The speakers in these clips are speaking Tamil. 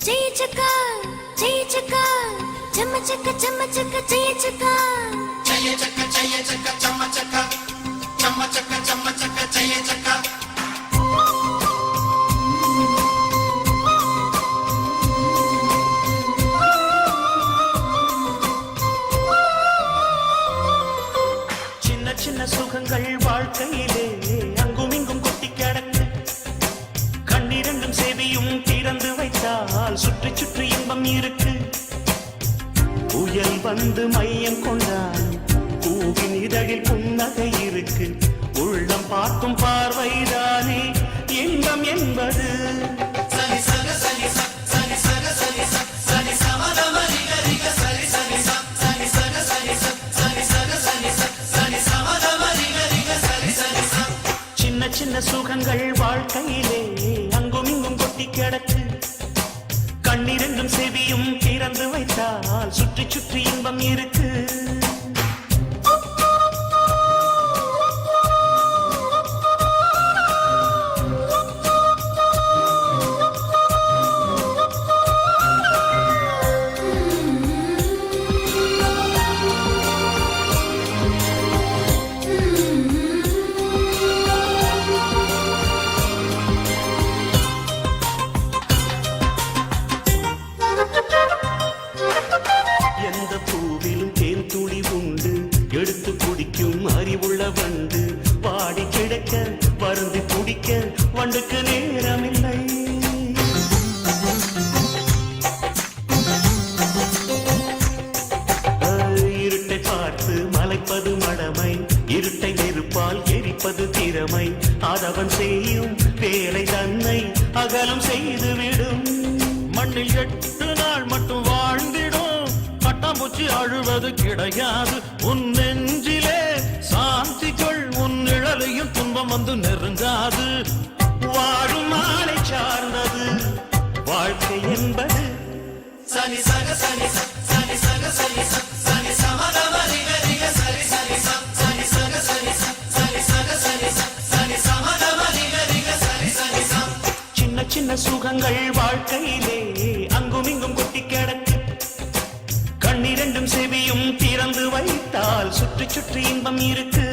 ஜெயிச்சக்கா ஜெயிச்சக்கா சம்மச்சக்க சம்மச்சக்க ஜெயிச்சக்கா ஜெயச்சக்க ஜெயச்சக்க சம்மச்சக்க சம்மச்சக்க சம்மச்சக்க ஜெயச்சக்க சின்ன சின்ன சுகங்கள் வாழ்க்கையிலே அங்கும் இங்கும் கொட்டி கிடக்கு கண்ணிரண்டும் செவியும் திறந்து வைத்தால் சுற்றி சுற்றி இன்பம் இருக்கு புயல் வந்து மையம் கொண்டால் பூவின் இதழில் புன்னகை இருக்கு உள்ளம் பார்க்கும் பார்வைதானே இன்பம் என்பது சரி சக சரி சரி சக சரி சரி சமதமரி கரிக சரி சரி சரி சக சரி சரி சக சரி சரி சமதமரி கரிக சரி சரி சின்ன சின்ன சுகங்கள் வாழ்க்கையிலே அங்கும் இங்கும் கொட்டி கிடக்கு கண்ணிரண்டும் செவியும் திறந்து வைத்தால் சுற்றி சுற்றி இன்பம் இருக்கு எந்த பூவிலும் தேன் துளி உண்டு எடுத்து குடிக்கும் அறிவுள்ள வண்டு பாடி கிடக்க வருந்து குடிக்க வண்டுக்கு நேரமில்லை இருட்டை பார்த்து மலைப்பது மடமை இருட்டை நெருப்பால் எரிப்பது திறமை அதவன் செய்யும் வேலை தன்னை அகலம் செய்துவிடும் மண்ணில் 8 நாள் மட்டும் வாழ்ந்திடும் பட்டாம்பூச்சி அழுவது கிடையாது உன் நெஞ்சிலே சாந்தி கொள் உன் நிழலையும் துன்பம் வந்து நெருங்காது வாழும் மாலை சார்ந்தது வாழ்க்கை என்பது சனி சக சனி சனி சக சனி சனி சமதமரி கரிக சரி சரி சனி சக சனி சனி சக சனி சனி சமதமரி கரிக சரி சரி சின்ன சின்ன சுகங்கள் வாழ்க்கையிலே அங்கும் இங்கும் கொட்டி கிடக்கு கண்ணிரண்டும் செவியும் திறந்து வைத்தால் சுற்றி சுற்றி இன்பம் இருக்கு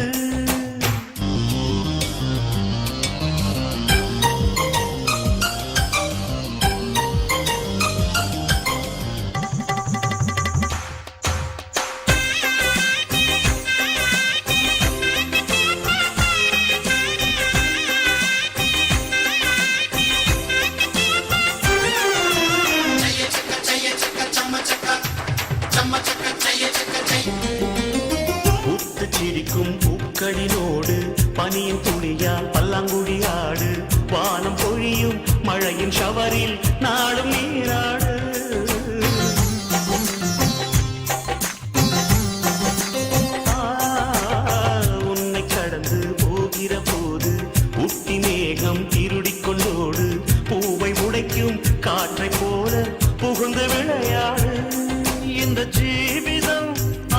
பூத்து சிரிக்கும் பூக்களினோடு பனியின் துளியால் பல்லாங்குழி ஆடு வானம் பொழியும் மழையின் ஷவரில் நாளும் நீராடு உன்னை கடந்து போகிற போது உத்தி மேகம் திருடிக் கொண்டோடு பூவை உடைக்கும் காற்றை போல புகுந்து விளையாடு இந்த ஜீவிதம்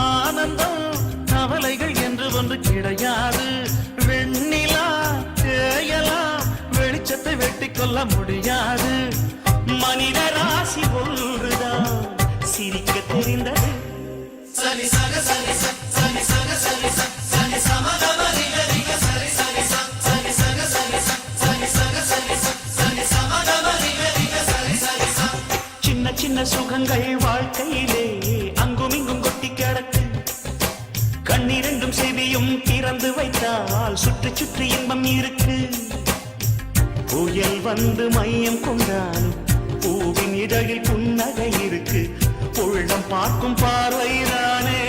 ஆனந்தம் கவலைகள் என்று ஒன்று கிடையாது வெண்ணிலா தேயலாம் வெளிச்சத்தை வெட்டி கொள்ள முடியாது மனித ராசி ஒன்றுதான் சிரிக்க தெரிந்தது சனி சக சனி சனி சக சனி சனி சமதமரி கரிக சரி சரி சனி சக சனி சனி சக சனி சனி சமதமரி கரிக சரி சரி சின்ன சின்ன சுகங்கள் வாழ்க்கையிலே அங்கும் இங்கும் கொட்டி கிடக்கு கண்ணிரண்டும் செவியும் திறந்து வைத்தால் சுற்றி சுற்றி இன்பம் இருக்கு புயல் வந்து மையம் கொண்டாலும் பூவின் இதழில் புன்னகை இருக்கு உள்ளம் பார்க்கும் பார்வைதானே